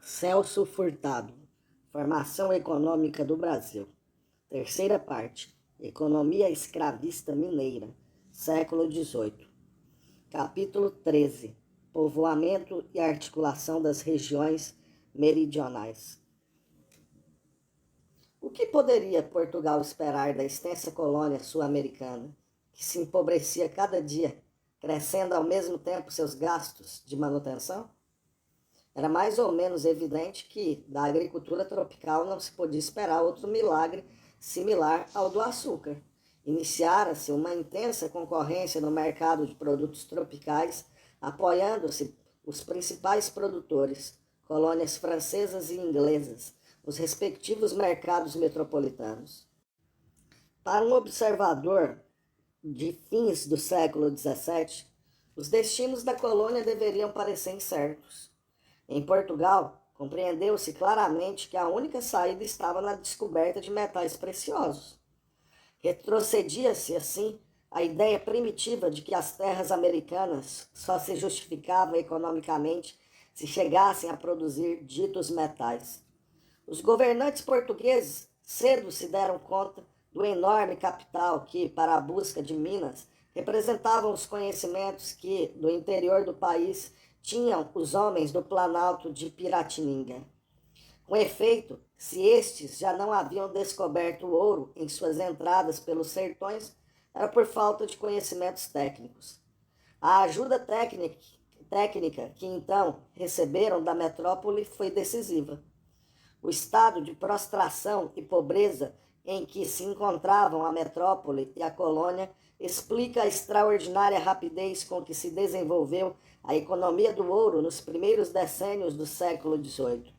Celso Furtado, Formação Econômica do Brasil. Terceira parte, Economia Escravista Mineira, século XVIII. Capítulo 13, Povoamento e articulação das regiões meridionais. O que poderia Portugal esperar da extensa colônia sul-americana, que se empobrecia cada dia, crescendo ao mesmo tempo seus gastos de manutenção? Era mais ou menos evidente que da agricultura tropical não se podia esperar outro milagre similar ao do açúcar. Iniciara-se uma intensa concorrência no mercado de produtos tropicais, apoiando-se os principais produtores, colônias francesas e inglesas, nos respectivos mercados metropolitanos. Para um observador de fins do século XVII, os destinos da colônia deveriam parecer incertos. Em Portugal, compreendeu-se claramente que a única saída estava na descoberta de metais preciosos. Retrocedia-se, assim, a ideia primitiva de que as terras americanas só se justificavam economicamente se chegassem a produzir ditos metais. Os governantes portugueses cedo se deram conta do enorme capital que, para a busca de minas, representavam os conhecimentos que, do interior do país, tinham os homens do Planalto de Piratininga. Com efeito, se estes já não haviam descoberto o ouro em suas entradas pelos sertões, era por falta de conhecimentos técnicos. A ajuda técnica que então receberam da metrópole foi decisiva. O estado de prostração e pobreza em que se encontravam a metrópole e a colônia explica a extraordinária rapidez com que se desenvolveu a economia do ouro nos primeiros decênios do século XVIII.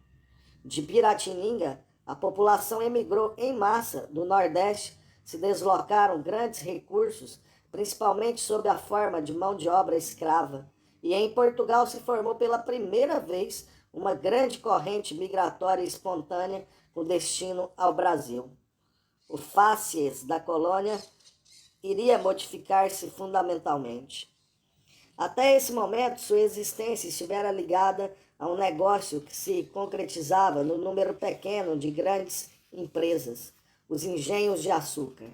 De Piratininga, a população emigrou em massa do Nordeste, se deslocaram grandes recursos, principalmente sob a forma de mão de obra escrava, e em Portugal se formou pela primeira vez uma grande corrente migratória espontânea com destino ao Brasil. O facies da colônia iria modificar-se fundamentalmente. Até esse momento, sua existência estivera ligada a um negócio que se concretizava no número pequeno de grandes empresas, os engenhos de açúcar,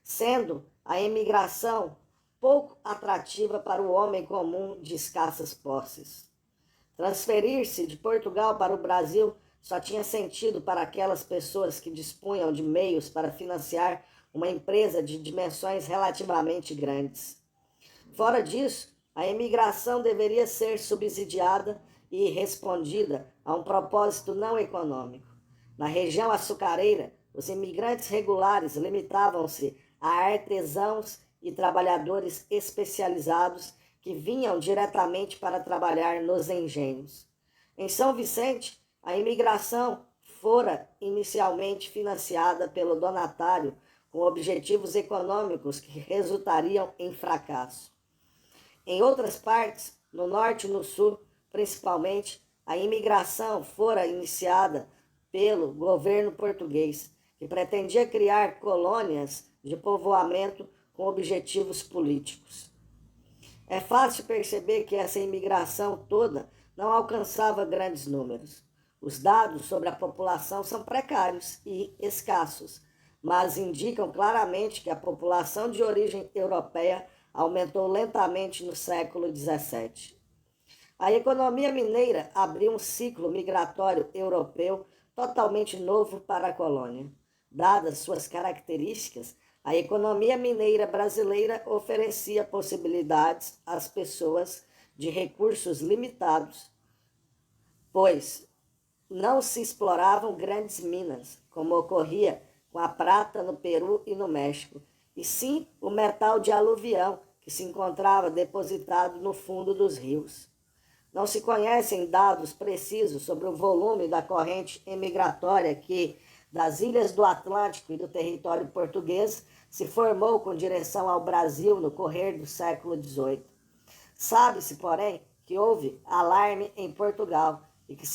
sendo a emigração pouco atrativa para o homem comum de escassas posses. Transferir-se de Portugal para o Brasil só tinha sentido para aquelas pessoas que dispunham de meios para financiar uma empresa de dimensões relativamente grandes. Fora disso, a imigração deveria ser subsidiada e respondida a um propósito não econômico. Na região açucareira, os imigrantes regulares limitavam-se a artesãos e trabalhadores especializados que vinham diretamente para trabalhar nos engenhos. Em São Vicente, a imigração fora inicialmente financiada pelo donatário com objetivos econômicos que resultariam em fracasso. Em outras partes, no norte e no sul, principalmente, a imigração fora iniciada pelo governo português, que pretendia criar colônias de povoamento com objetivos políticos. É fácil perceber que essa imigração toda não alcançava grandes números. Os dados sobre a população são precários e escassos, mas indicam claramente que a população de origem europeia aumentou lentamente no século XVII. A economia mineira abriu um ciclo migratório europeu totalmente novo para a colônia. Dadas suas características, a economia mineira brasileira oferecia possibilidades às pessoas de recursos limitados, pois não se exploravam grandes minas, como ocorria com a prata no Peru e no México, e sim o metal de aluvião que se encontrava depositado no fundo dos rios. Não se conhecem dados precisos sobre o volume da corrente emigratória que, das ilhas do Atlântico e do território português, se formou com direção ao Brasil no correr do século XVIII. Sabe-se, porém, que houve alarme em Portugal e que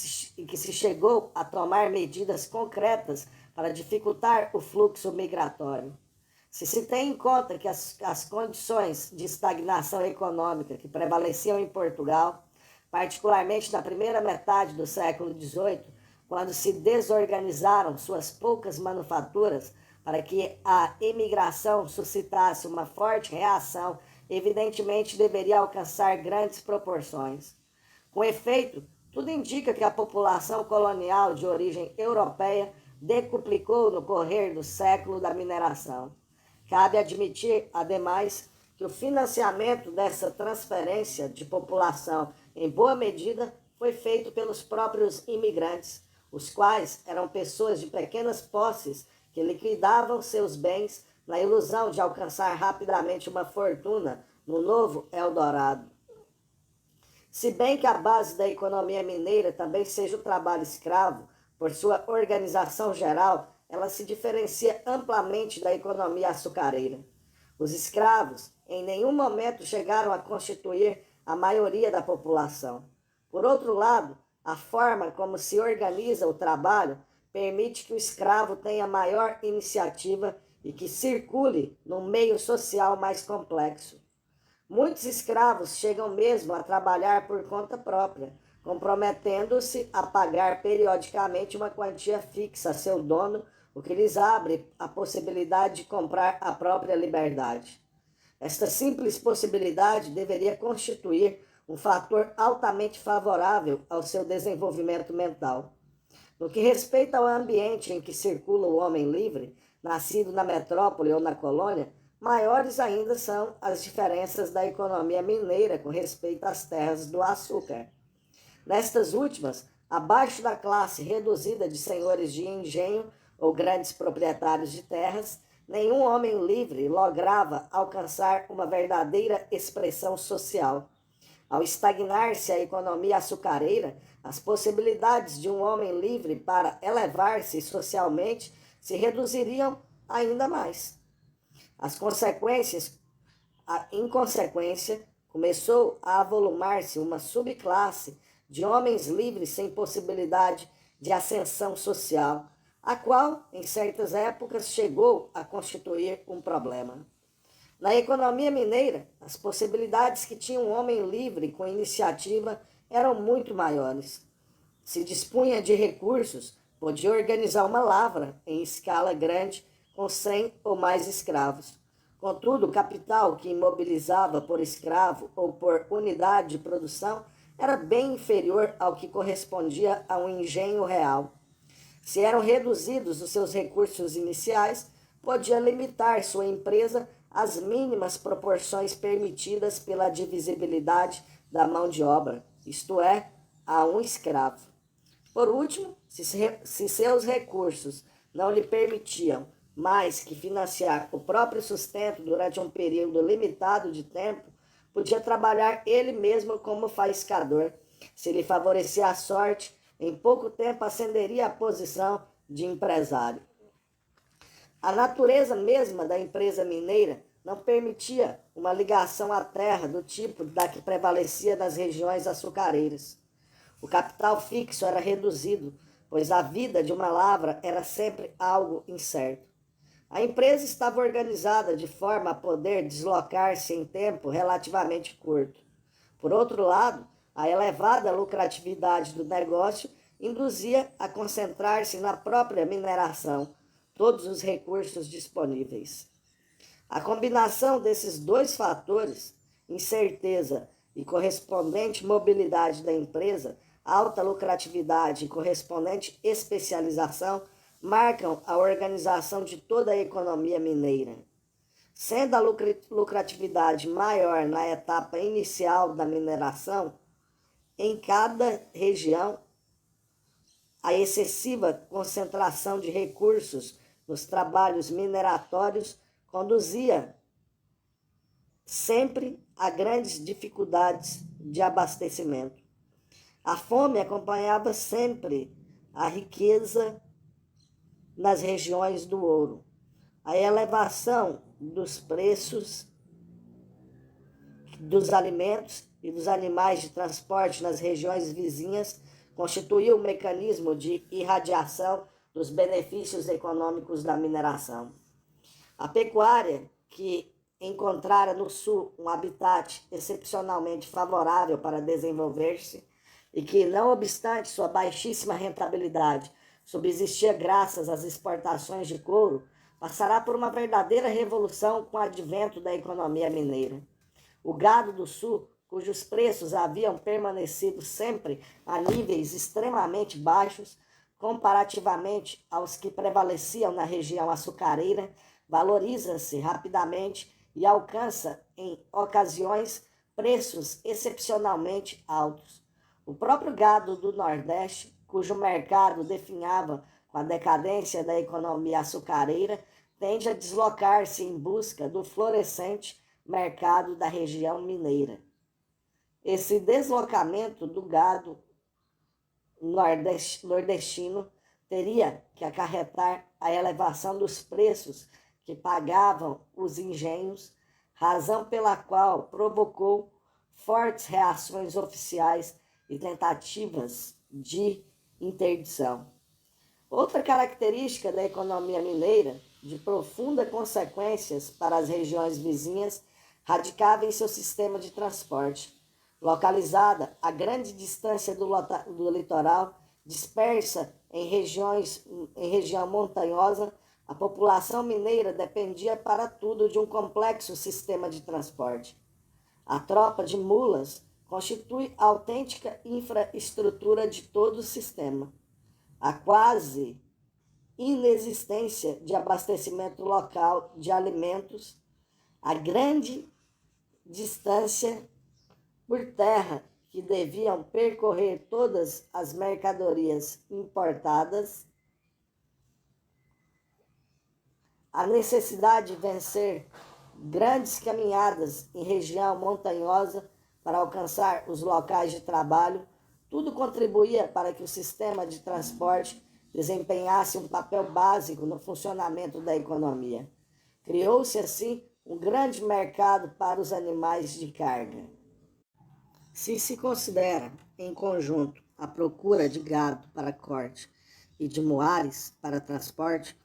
se chegou a tomar medidas concretas para dificultar o fluxo migratório. Se tem em conta que as condições de estagnação econômica que prevaleciam em Portugal particularmente na primeira metade do século XVIII, quando se desorganizaram suas poucas manufaturas para que a imigração suscitasse uma forte reação, evidentemente deveria alcançar grandes proporções. Com efeito, tudo indica que a população colonial de origem europeia decuplicou no correr do século da mineração. Cabe admitir, ademais, que o financiamento dessa transferência de população, em boa medida, foi feito pelos próprios imigrantes, os quais eram pessoas de pequenas posses que liquidavam seus bens na ilusão de alcançar rapidamente uma fortuna no novo Eldorado. Se bem que a base da economia mineira também seja o trabalho escravo, por sua organização geral, ela se diferencia amplamente da economia açucareira. Os escravos em nenhum momento chegaram a constituir a maioria da população. Por outro lado, a forma como se organiza o trabalho permite que o escravo tenha maior iniciativa e que circule num meio social mais complexo. Muitos escravos chegam mesmo a trabalhar por conta própria, comprometendo-se a pagar periodicamente uma quantia fixa a seu dono, o que lhes abre a possibilidade de comprar a própria liberdade. Esta simples possibilidade deveria constituir um fator altamente favorável ao seu desenvolvimento mental. No que respeita ao ambiente em que circula o homem livre, nascido na metrópole ou na colônia, maiores ainda são as diferenças da economia mineira com respeito às terras do açúcar. Nestas últimas, abaixo da classe reduzida de senhores de engenho ou grandes proprietários de terras, nenhum homem livre lograva alcançar uma verdadeira expressão social. Ao estagnar-se a economia açucareira, as possibilidades de um homem livre para elevar-se socialmente se reduziriam ainda mais. Em consequência, começou a avolumar-se uma subclasse de homens livres sem possibilidade de ascensão social, a qual, em certas épocas, chegou a constituir um problema. Na economia mineira, as possibilidades que tinha um homem livre com iniciativa eram muito maiores. Se dispunha de recursos, podia organizar uma lavra em escala grande com 100 ou mais escravos. Contudo, o capital que imobilizava por escravo ou por unidade de produção era bem inferior ao que correspondia a um engenho real. Se eram reduzidos os seus recursos iniciais, podia limitar sua empresa às mínimas proporções permitidas pela divisibilidade da mão de obra, isto é, a um escravo. Por último, se seus recursos não lhe permitiam mais que financiar o próprio sustento durante um período limitado de tempo, podia trabalhar ele mesmo como faiscador. Se lhe favorecia a sorte, em pouco tempo ascenderia à posição de empresário. A natureza mesma da empresa mineira não permitia uma ligação à terra do tipo da que prevalecia nas regiões açucareiras. O capital fixo era reduzido, pois a vida de uma lavra era sempre algo incerto. A empresa estava organizada de forma a poder deslocar-se em tempo relativamente curto. Por outro lado, a elevada lucratividade do negócio induzia a concentrar-se na própria mineração, todos os recursos disponíveis. A combinação desses dois fatores, incerteza e correspondente mobilidade da empresa, alta lucratividade e correspondente especialização, marcam a organização de toda a economia mineira. Sendo a lucratividade maior na etapa inicial da mineração, em cada região, a excessiva concentração de recursos nos trabalhos mineratórios conduzia sempre a grandes dificuldades de abastecimento. A fome acompanhava sempre a riqueza nas regiões do ouro. A elevação dos preços dos alimentos e dos animais de transporte nas regiões vizinhas constituiu o mecanismo de irradiação dos benefícios econômicos da mineração. A pecuária, que encontrara no sul um habitat excepcionalmente favorável para desenvolver-se e que, não obstante sua baixíssima rentabilidade, subsistia graças às exportações de couro, passará por uma verdadeira revolução com o advento da economia mineira. O gado do sul, cujos preços haviam permanecido sempre a níveis extremamente baixos, comparativamente aos que prevaleciam na região açucareira, valoriza-se rapidamente e alcança, em ocasiões, preços excepcionalmente altos. O próprio gado do Nordeste, cujo mercado definhava com a decadência da economia açucareira, tende a deslocar-se em busca do florescente mercado da região mineira. Esse deslocamento do gado nordestino teria que acarretar a elevação dos preços que pagavam os engenhos, razão pela qual provocou fortes reações oficiais e tentativas de interdição. Outra característica da economia mineira, de profunda consequências para as regiões vizinhas, radicava em seu sistema de transporte. Localizada a grande distância do litoral, dispersa em região montanhosa, a população mineira dependia para tudo de um complexo sistema de transporte. A tropa de mulas constitui a autêntica infraestrutura de todo o sistema. A quase inexistência de abastecimento local de alimentos, a grande distância por terra que deviam percorrer todas as mercadorias importadas, a necessidade de vencer grandes caminhadas em região montanhosa para alcançar os locais de trabalho, tudo contribuía para que o sistema de transporte desempenhasse um papel básico no funcionamento da economia. Criou-se, assim, um grande mercado para os animais de carga. Se se considera, em conjunto, a procura de gado para corte e de muares para transporte,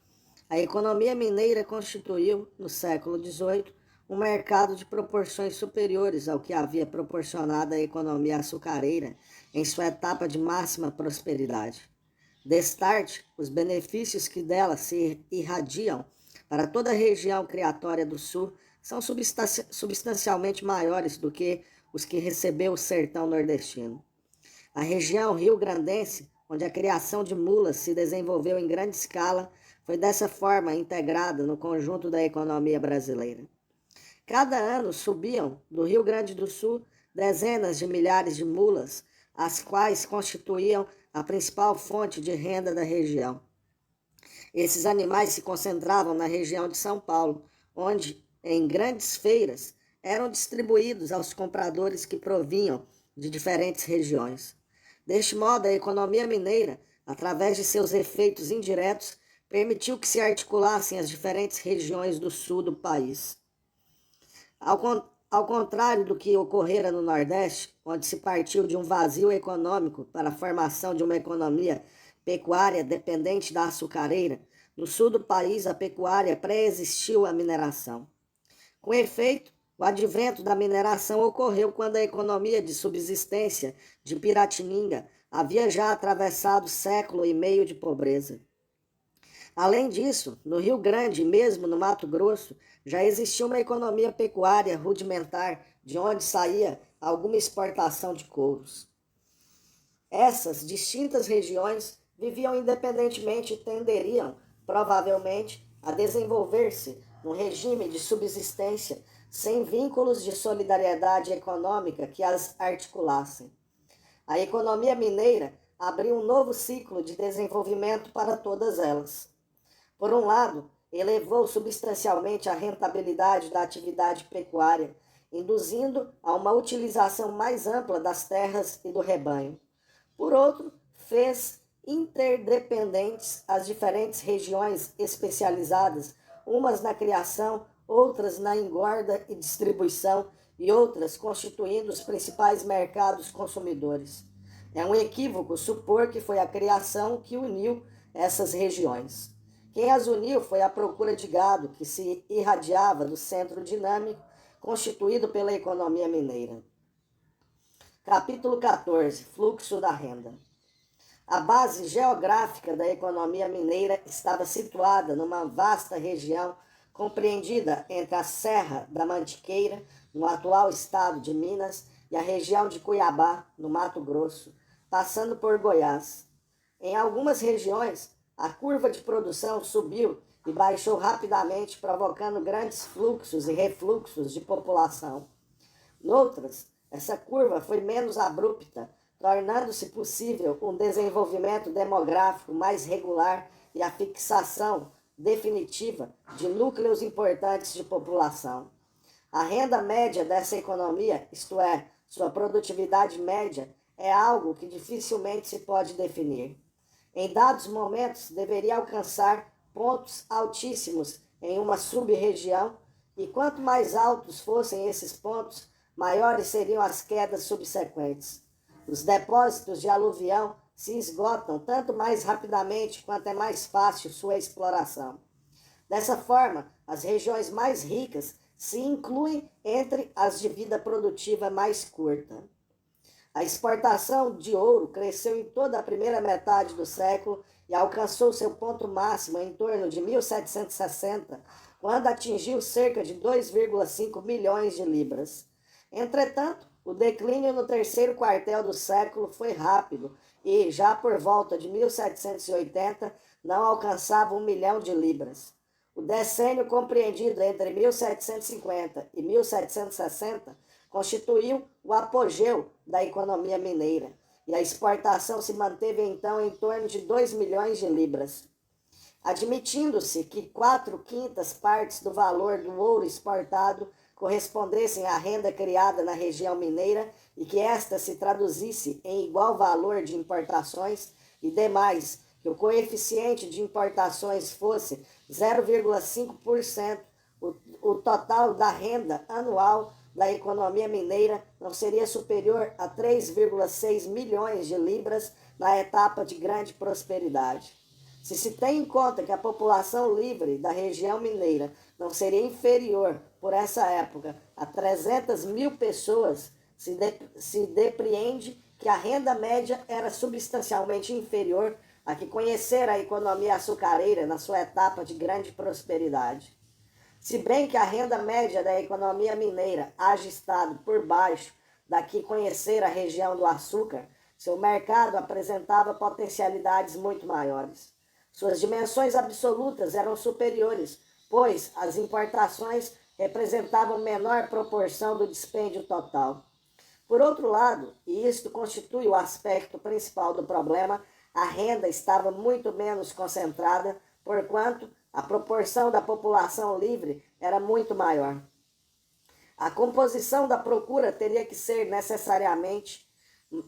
a economia mineira constituiu, no século XVIII, um mercado de proporções superiores ao que havia proporcionado a economia açucareira em sua etapa de máxima prosperidade. Destarte, os benefícios que dela se irradiam para toda a região criatória do sul são substancialmente maiores do que os que recebeu o sertão nordestino. A região rio-grandense, onde a criação de mulas se desenvolveu em grande escala, foi dessa forma integrada no conjunto da economia brasileira. Cada ano subiam do Rio Grande do Sul dezenas de milhares de mulas, as quais constituíam a principal fonte de renda da região. Esses animais se concentravam na região de São Paulo, onde, em grandes feiras, eram distribuídos aos compradores que provinham de diferentes regiões. Deste modo, a economia mineira, através de seus efeitos indiretos, permitiu que se articulassem as diferentes regiões do sul do país. Ao contrário do que ocorrera no Nordeste, onde se partiu de um vazio econômico para a formação de uma economia pecuária dependente da açucareira, no sul do país a pecuária pré-existiu à mineração. Com efeito, o advento da mineração ocorreu quando a economia de subsistência de Piratininga havia já atravessado século e meio de pobreza. Além disso, no Rio Grande e mesmo no Mato Grosso, já existia uma economia pecuária rudimentar, de onde saía alguma exportação de couros. Essas distintas regiões viviam independentemente e tenderiam, provavelmente, a desenvolver-se num regime de subsistência sem vínculos de solidariedade econômica que as articulassem. A economia mineira abriu um novo ciclo de desenvolvimento para todas elas. Por um lado, elevou substancialmente a rentabilidade da atividade pecuária, induzindo a uma utilização mais ampla das terras e do rebanho. Por outro, fez interdependentes as diferentes regiões especializadas, umas na criação, outras na engorda e distribuição e outras constituindo os principais mercados consumidores. É um equívoco supor que foi a criação que uniu essas regiões. Quem as uniu foi a procura de gado que se irradiava do centro dinâmico constituído pela economia mineira. Capítulo 14. Fluxo da renda. A base geográfica da economia mineira estava situada numa vasta região compreendida entre a Serra da Mantiqueira, no atual estado de Minas, e a região de Cuiabá, no Mato Grosso, passando por Goiás. Em algumas regiões, a curva de produção subiu e baixou rapidamente, provocando grandes fluxos e refluxos de população. Noutras, essa curva foi menos abrupta, tornando-se possível um desenvolvimento demográfico mais regular e a fixação definitiva de núcleos importantes de população. A renda média dessa economia, isto é, sua produtividade média, é algo que dificilmente se pode definir. Em dados momentos, deveria alcançar pontos altíssimos em uma sub-região, e quanto mais altos fossem esses pontos, maiores seriam as quedas subsequentes. Os depósitos de aluvião se esgotam tanto mais rapidamente quanto é mais fácil sua exploração. Dessa forma, as regiões mais ricas se incluem entre as de vida produtiva mais curta. A exportação de ouro cresceu em toda a primeira metade do século e alcançou seu ponto máximo em torno de 1760, quando atingiu cerca de 2,5 milhões de libras. Entretanto, o declínio no terceiro quartel do século foi rápido e, já por volta de 1780, não alcançava 1 milhão de libras. O decênio compreendido entre 1750 e 1760 constituiu o apogeu da economia mineira, e a exportação se manteve então em torno de 2 milhões de libras. Admitindo-se que 4/5 partes do valor do ouro exportado correspondessem à renda criada na região mineira e que esta se traduzisse em igual valor de importações e demais, que o coeficiente de importações fosse 0,5%, o total da renda anual da economia mineira não seria superior a 3,6 milhões de libras na etapa de grande prosperidade. Se se tem em conta que a população livre da região mineira não seria inferior, por essa época, a 300 mil pessoas, se depreende que a renda média era substancialmente inferior à que conhecera a economia açucareira na sua etapa de grande prosperidade. Se bem que a renda média da economia mineira haja estado por baixo da que conhecera a região do açúcar, seu mercado apresentava potencialidades muito maiores. Suas dimensões absolutas eram superiores, pois as importações representavam menor proporção do dispêndio total. Por outro lado, e isto constitui o aspecto principal do problema, a renda estava muito menos concentrada, porquanto a proporção da população livre era muito maior. A composição da procura teria que ser necessariamente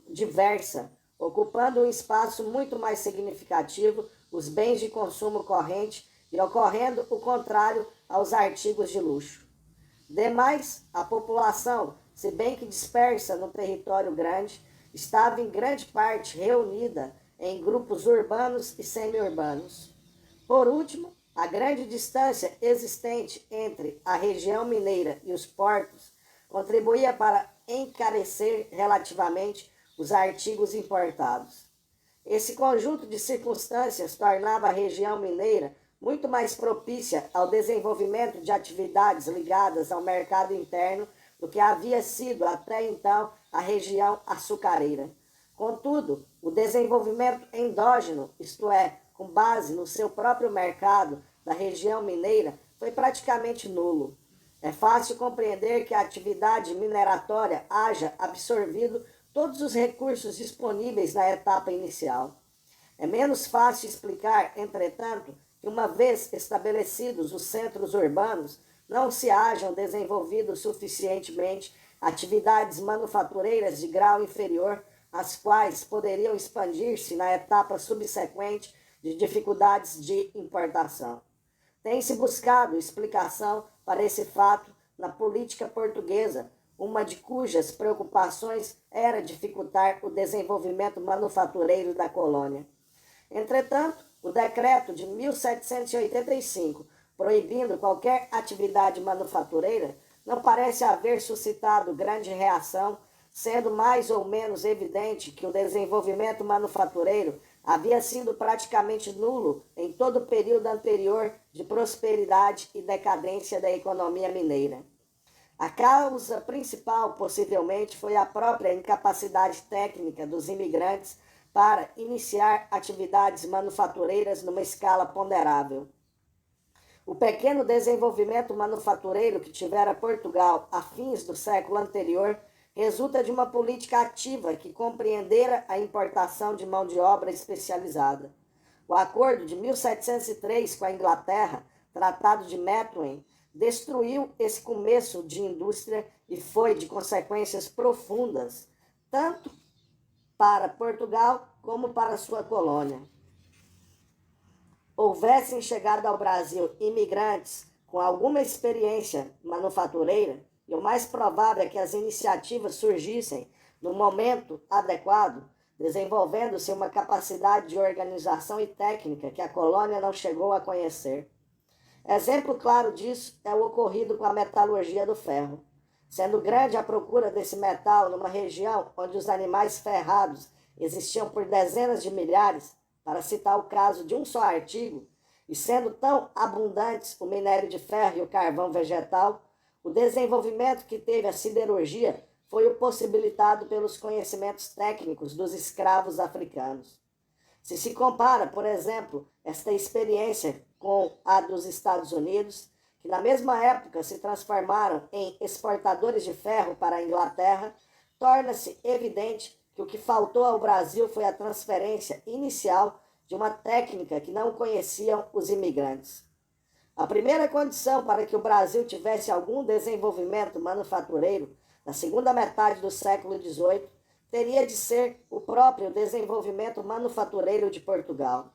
diversa, ocupando um espaço muito mais significativo os bens de consumo corrente e ocorrendo o contrário aos artigos de luxo. Demais, a população, se bem que dispersa no território grande, estava em grande parte reunida em grupos urbanos e semi-urbanos. Por último, a grande distância existente entre a região mineira e os portos contribuía para encarecer relativamente os artigos importados. Esse conjunto de circunstâncias tornava a região mineira muito mais propícia ao desenvolvimento de atividades ligadas ao mercado interno do que havia sido até então a região açucareira. Contudo, o desenvolvimento endógeno, isto é, com base no seu próprio mercado da região mineira, foi praticamente nulo. É fácil compreender que a atividade mineratória haja absorvido todos os recursos disponíveis na etapa inicial. É menos fácil explicar, entretanto, que uma vez estabelecidos os centros urbanos, não se hajam desenvolvido suficientemente atividades manufatureiras de grau inferior, as quais poderiam expandir-se na etapa subsequente de dificuldades de importação. Tem-se buscado explicação para esse fato na política portuguesa, uma de cujas preocupações era dificultar o desenvolvimento manufatureiro da colônia. Entretanto, o decreto de 1785, proibindo qualquer atividade manufatureira, não parece haver suscitado grande reação, sendo mais ou menos evidente que o desenvolvimento manufatureiro havia sido praticamente nulo em todo o período anterior de prosperidade e decadência da economia mineira. A causa principal, possivelmente, foi a própria incapacidade técnica dos imigrantes para iniciar atividades manufatureiras numa escala ponderável. O pequeno desenvolvimento manufatureiro que tivera Portugal a fins do século anterior resulta de uma política ativa que compreendera a importação de mão de obra especializada. O acordo de 1703 com a Inglaterra, Tratado de Methuen, destruiu esse começo de indústria e foi de consequências profundas, tanto para Portugal como para sua colônia. Houvessem chegado ao Brasil imigrantes com alguma experiência manufatureira, e o mais provável é que as iniciativas surgissem no momento adequado, desenvolvendo-se uma capacidade de organização e técnica que a colônia não chegou a conhecer. Exemplo claro disso é o ocorrido com a metalurgia do ferro. Sendo grande a procura desse metal numa região onde os animais ferrados existiam por dezenas de milhares, para citar o caso de um só artigo, e sendo tão abundantes o minério de ferro e o carvão vegetal, o desenvolvimento que teve a siderurgia foi o possibilitado pelos conhecimentos técnicos dos escravos africanos. Se se compara, por exemplo, esta experiência com a dos Estados Unidos, que na mesma época se transformaram em exportadores de ferro para a Inglaterra, torna-se evidente que o que faltou ao Brasil foi a transferência inicial de uma técnica que não conheciam os imigrantes. A primeira condição para que o Brasil tivesse algum desenvolvimento manufatureiro na segunda metade do século XVIII teria de ser o próprio desenvolvimento manufatureiro de Portugal.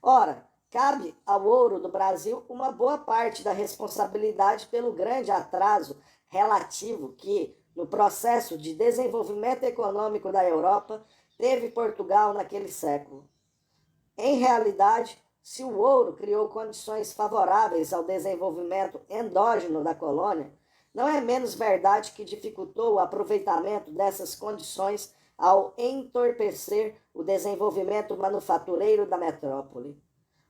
Ora, cabe ao ouro do Brasil uma boa parte da responsabilidade pelo grande atraso relativo que, no processo de desenvolvimento econômico da Europa, teve Portugal naquele século. Em realidade, se o ouro criou condições favoráveis ao desenvolvimento endógeno da colônia, não é menos verdade que dificultou o aproveitamento dessas condições ao entorpecer o desenvolvimento manufatureiro da metrópole.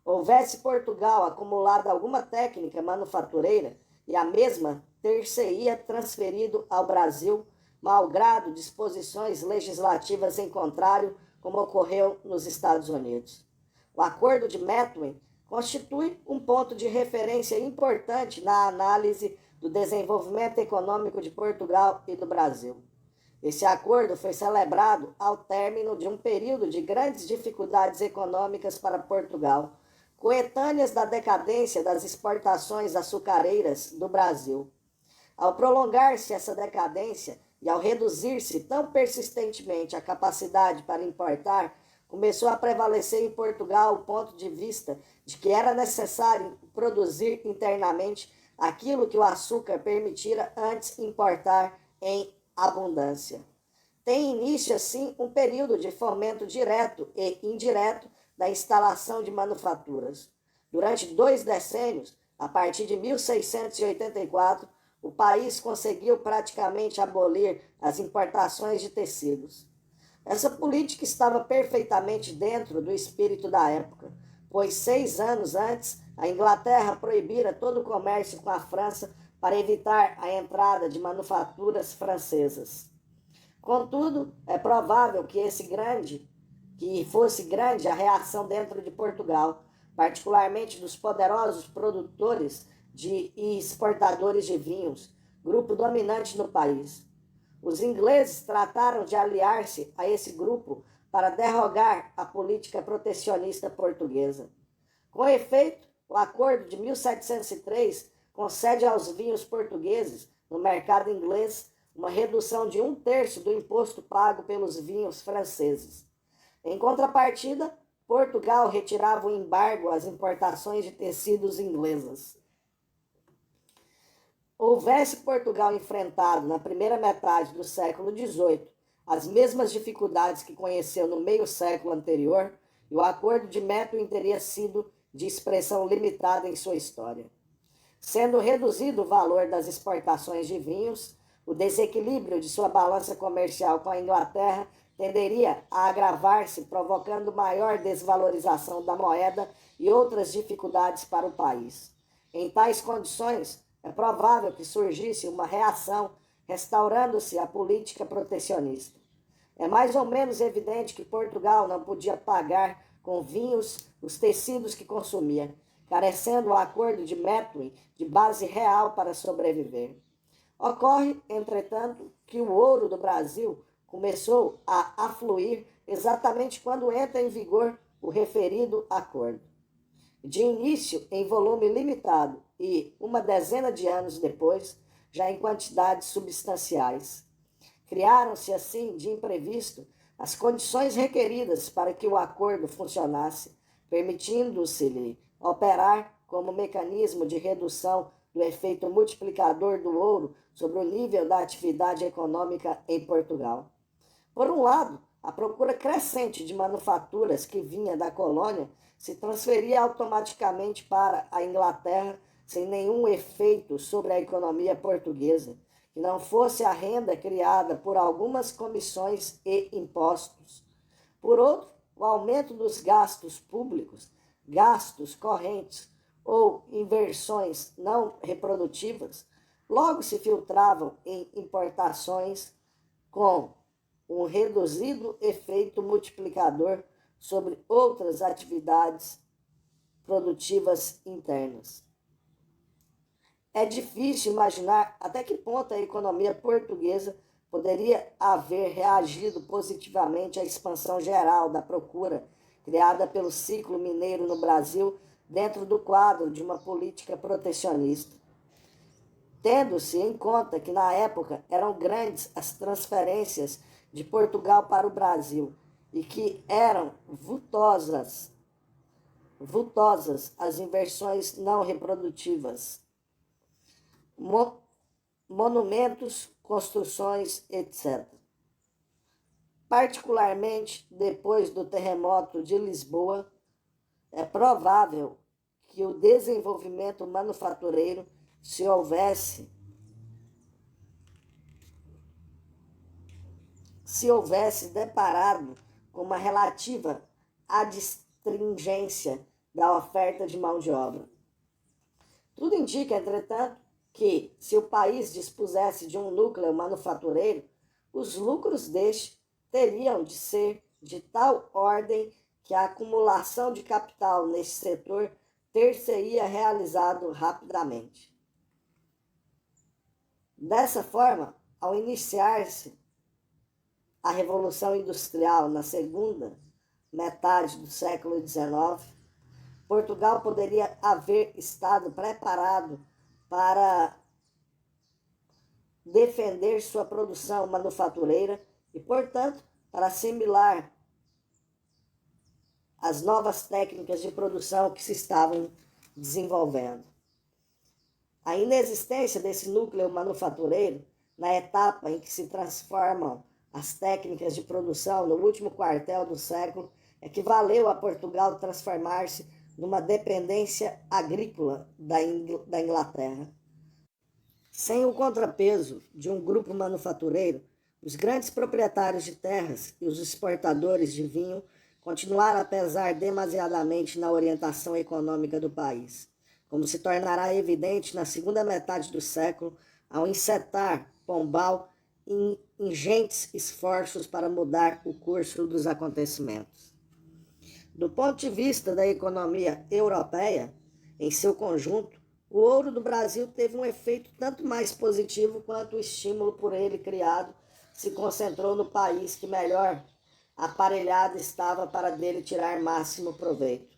Houvesse Portugal acumulado alguma técnica manufatureira e a mesma ter-se-ia transferido ao Brasil, malgrado disposições legislativas em contrário, como ocorreu nos Estados Unidos. O Acordo de Methuen constitui um ponto de referência importante na análise do desenvolvimento econômico de Portugal e do Brasil. Esse acordo foi celebrado ao término de um período de grandes dificuldades econômicas para Portugal, coetâneas da decadência das exportações açucareiras do Brasil. Ao prolongar-se essa decadência e ao reduzir-se tão persistentemente a capacidade para importar, começou a prevalecer em Portugal o ponto de vista de que era necessário produzir internamente aquilo que o açúcar permitira antes importar em abundância. Tem início, assim, um período de fomento direto e indireto da instalação de manufaturas. Durante 2 decênios, a partir de 1684, o país conseguiu praticamente abolir as importações de tecidos. Essa política estava perfeitamente dentro do espírito da época, pois 6 anos antes, a Inglaterra proibira todo o comércio com a França para evitar a entrada de manufaturas francesas. Contudo, é provável que fosse grande a reação dentro de Portugal, particularmente dos poderosos produtores e exportadores de vinhos, grupo dominante no país. Os ingleses trataram de aliar-se a esse grupo para derrogar a política protecionista portuguesa. Com efeito, o Acordo de 1703 concede aos vinhos portugueses, no mercado inglês, uma redução de 1/3 do imposto pago pelos vinhos franceses. Em contrapartida, Portugal retirava o embargo às importações de tecidos inglesas. Houvesse Portugal enfrentado, na primeira metade do século XVIII, as mesmas dificuldades que conheceu no meio século anterior, e o Acordo de Methuen teria sido de expressão limitada em sua história. Sendo reduzido o valor das exportações de vinhos, o desequilíbrio de sua balança comercial com a Inglaterra tenderia a agravar-se, provocando maior desvalorização da moeda e outras dificuldades para o país. Em tais condições, é provável que surgisse uma reação, restaurando-se a política protecionista. É mais ou menos evidente que Portugal não podia pagar com vinhos os tecidos que consumia, carecendo o Acordo de Methuen de base real para sobreviver. Ocorre, entretanto, que o ouro do Brasil começou a afluir exatamente quando entra em vigor o referido acordo. De início, em volume limitado e, uma dezena de anos depois, já em quantidades substanciais. Criaram-se, assim, de imprevisto, as condições requeridas para que o acordo funcionasse, permitindo-se-lhe operar como mecanismo de redução do efeito multiplicador do ouro sobre o nível da atividade econômica em Portugal. Por um lado, a procura crescente de manufaturas que vinha da colônia se transferia automaticamente para a Inglaterra sem nenhum efeito sobre a economia portuguesa, que não fosse a renda criada por algumas comissões e impostos. Por outro, o aumento dos gastos públicos, gastos correntes ou inversões não reprodutivas, logo se filtravam em importações com um reduzido efeito multiplicador sobre outras atividades produtivas internas. É difícil imaginar até que ponto a economia portuguesa poderia haver reagido positivamente à expansão geral da procura criada pelo ciclo mineiro no Brasil dentro do quadro de uma política protecionista. Tendo-se em conta que na época eram grandes as transferências de Portugal para o Brasil e que eram vultosas as inversões não reprodutivas, monumentos, construções, etc. Particularmente depois do terremoto de Lisboa, é provável que o desenvolvimento manufatureiro se houvesse deparado com uma relativa adstringência da oferta de mão de obra. Tudo indica, entretanto, que, se o país dispusesse de um núcleo manufatureiro, os lucros deste teriam de ser de tal ordem que a acumulação de capital neste setor ter-se-ia realizado rapidamente. Dessa forma, ao iniciar-se a Revolução Industrial na segunda metade do século XIX, Portugal poderia haver estado preparado para defender sua produção manufatureira e, portanto, para assimilar as novas técnicas de produção que se estavam desenvolvendo. A inexistência desse núcleo manufatureiro, na etapa em que se transformam as técnicas de produção no último quartel do século, equivaleu a Portugal transformar-se numa dependência agrícola da Inglaterra. Sem o contrapeso de um grupo manufatureiro, os grandes proprietários de terras e os exportadores de vinho continuaram a pesar demasiadamente na orientação econômica do país, como se tornará evidente na segunda metade do século, ao encetar Pombal em ingentes esforços para mudar o curso dos acontecimentos. Do ponto de vista da economia europeia, em seu conjunto, o ouro do Brasil teve um efeito tanto mais positivo quanto o estímulo por ele criado se concentrou no país que melhor aparelhado estava para dele tirar máximo proveito.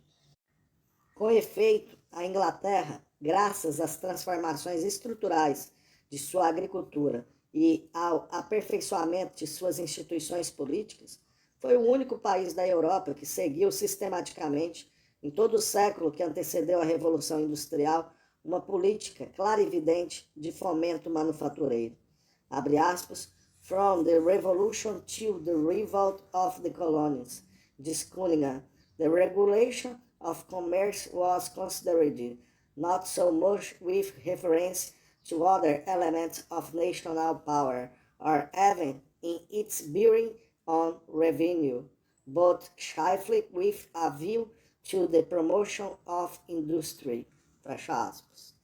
Com efeito, a Inglaterra, graças às transformações estruturais de sua agricultura e ao aperfeiçoamento de suas instituições políticas, foi o único país da Europa que seguiu sistematicamente, em todo o século que antecedeu a Revolução Industrial, uma política clara e evidente de fomento manufatureiro. Abre aspas, "From the Revolution till the Revolt of the Colonies", diz Cunningham, The regulation of commerce was considered not so much with reference to other elements of national power or even in its bearing on revenue, but chiefly with a view to the promotion of industry. Fecha aspas.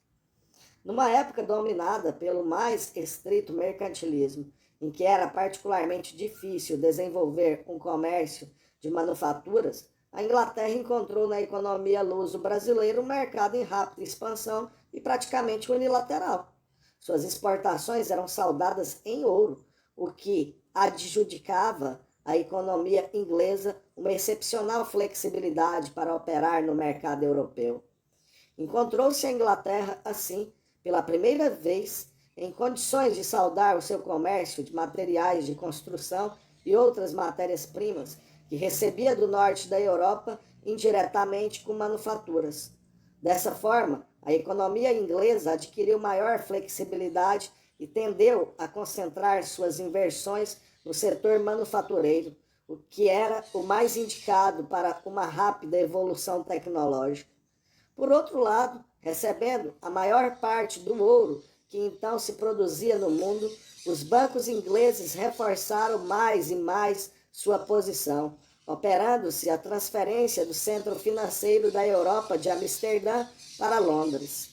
Numa época dominada pelo mais estrito mercantilismo, em que era particularmente difícil desenvolver um comércio de manufaturas, a Inglaterra encontrou na economia luso-brasileira um mercado em rápida expansão e praticamente unilateral. Suas exportações eram saldadas em ouro, o que adjudicava à economia inglesa uma excepcional flexibilidade para operar no mercado europeu. Encontrou-se a Inglaterra, assim, pela primeira vez, em condições de saldar o seu comércio de materiais de construção e outras matérias-primas que recebia do norte da Europa indiretamente com manufaturas. Dessa forma, a economia inglesa adquiriu maior flexibilidade e tendeu a concentrar suas inversões no setor manufatureiro, o que era o mais indicado para uma rápida evolução tecnológica. Por outro lado, recebendo a maior parte do ouro que então se produzia no mundo, os bancos ingleses reforçaram mais e mais sua posição, operando-se a transferência do centro financeiro da Europa de Amsterdã para Londres.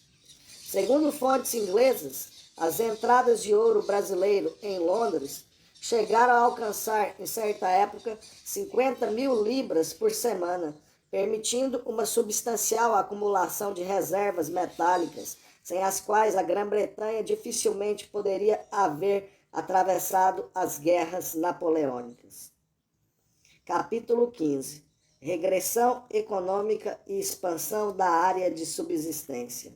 Segundo fontes inglesas, as entradas de ouro brasileiro em Londres chegaram a alcançar, em certa época, 50 mil libras por semana, permitindo uma substancial acumulação de reservas metálicas, sem as quais a Grã-Bretanha dificilmente poderia haver atravessado as guerras napoleônicas. Capítulo 15. Regressão econômica e expansão da área de subsistência.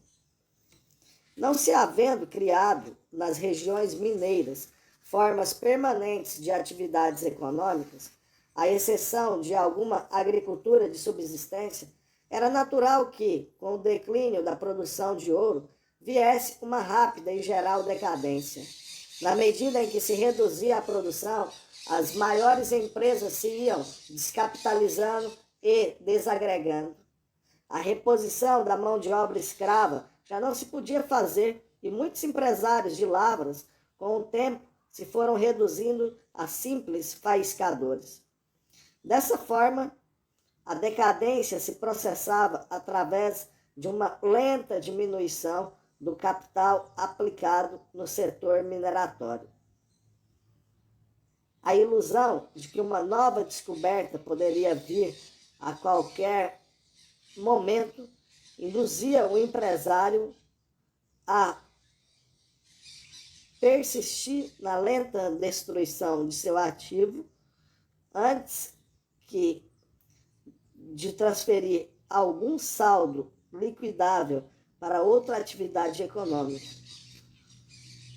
Não se havendo criado nas regiões mineiras formas permanentes de atividades econômicas, à exceção de alguma agricultura de subsistência, era natural que, com o declínio da produção de ouro, viesse uma rápida e geral decadência. Na medida em que se reduzia a produção, as maiores empresas se iam descapitalizando e desagregando. A reposição da mão de obra escrava já não se podia fazer e muitos empresários de lavras, com o tempo, se foram reduzindo a simples faiscadores. Dessa forma, a decadência se processava através de uma lenta diminuição do capital aplicado no setor mineratório. A ilusão de que uma nova descoberta poderia vir a qualquer momento induzia o empresário a persistir na lenta destruição de seu ativo antes de transferir algum saldo liquidável para outra atividade econômica.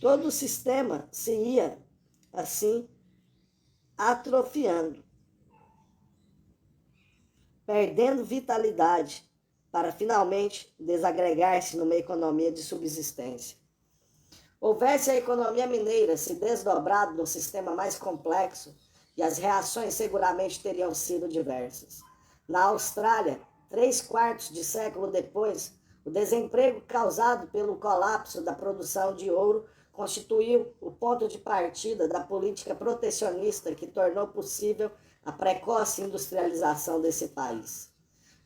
Todo o sistema se ia, assim, atrofiando, perdendo vitalidade para finalmente desagregar-se numa economia de subsistência. Houvesse a economia mineira se desdobrado num sistema mais complexo, e as reações seguramente teriam sido diversas. Na Austrália, 3/4 de século depois, o desemprego causado pelo colapso da produção de ouro constituiu o ponto de partida da política protecionista que tornou possível a precoce industrialização desse país.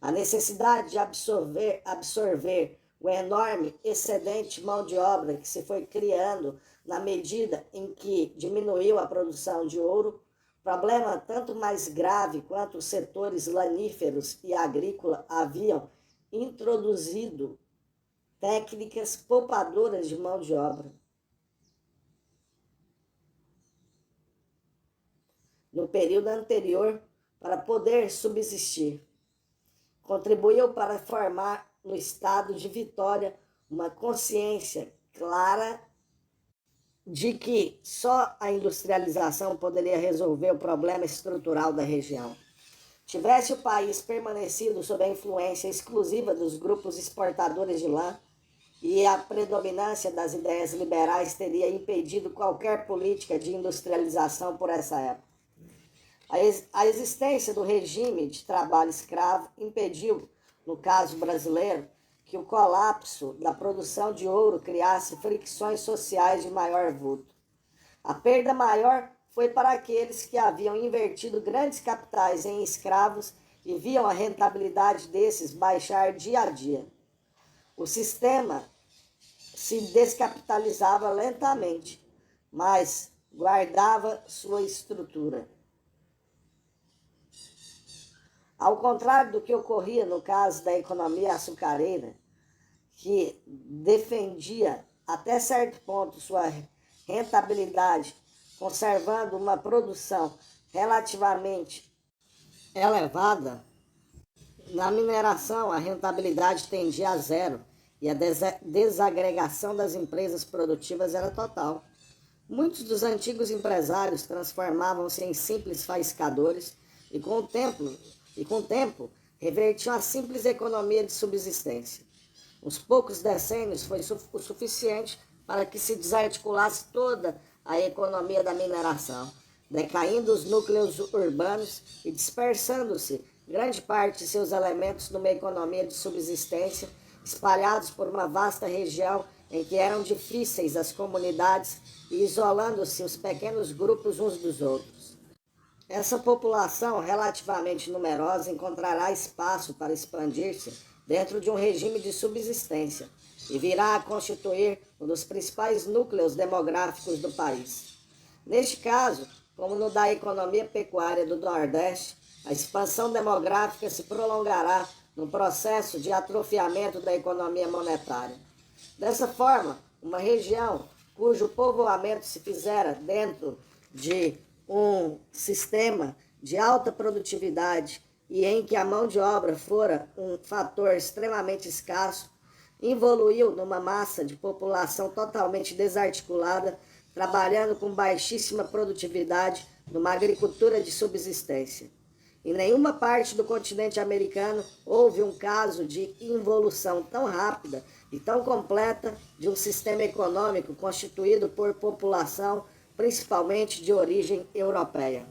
A necessidade de absorver o enorme excedente de mão de obra que se foi criando na medida em que diminuiu a produção de ouro, problema tanto mais grave quanto os setores laníferos e agrícola haviam introduzido técnicas poupadoras de mão de obra. No período anterior, para poder subsistir, contribuiu para formar no estado de Vitória uma consciência clara de que só a industrialização poderia resolver o problema estrutural da região. Tivesse o país permanecido sob a influência exclusiva dos grupos exportadores de lã, e a predominância das ideias liberais teria impedido qualquer política de industrialização por essa época. A existência do regime de trabalho escravo impediu, no caso brasileiro, que o colapso da produção de ouro criasse fricções sociais de maior vulto. A perda maior foi para aqueles que haviam invertido grandes capitais em escravos e viam a rentabilidade desses baixar dia a dia. O sistema se descapitalizava lentamente, mas guardava sua estrutura. Ao contrário do que ocorria no caso da economia açucareira, que defendia até certo ponto sua rentabilidade, conservando uma produção relativamente elevada, na mineração a rentabilidade tendia a zero e a desagregação das empresas produtivas era total. Muitos dos antigos empresários transformavam-se em simples faiscadores e com o tempo revertiam a simples economia de subsistência. Uns poucos decênios foi o suficiente para que se desarticulasse toda a economia da mineração, decaindo os núcleos urbanos e dispersando-se grande parte de seus elementos numa economia de subsistência, espalhados por uma vasta região em que eram difíceis as comunidades e isolando-se os pequenos grupos uns dos outros. Essa população relativamente numerosa encontrará espaço para expandir-se dentro de um regime de subsistência e virá a constituir um dos principais núcleos demográficos do país. Neste caso, como no da economia pecuária do Nordeste, a expansão demográfica se prolongará no processo de atrofiamento da economia monetária. Dessa forma, uma região cujo povoamento se fizera dentro de um sistema de alta produtividade e em que a mão de obra fora um fator extremamente escasso, evoluiu numa massa de população totalmente desarticulada, trabalhando com baixíssima produtividade numa agricultura de subsistência. Em nenhuma parte do continente americano houve um caso de involução tão rápida e tão completa de um sistema econômico constituído por população, principalmente de origem europeia.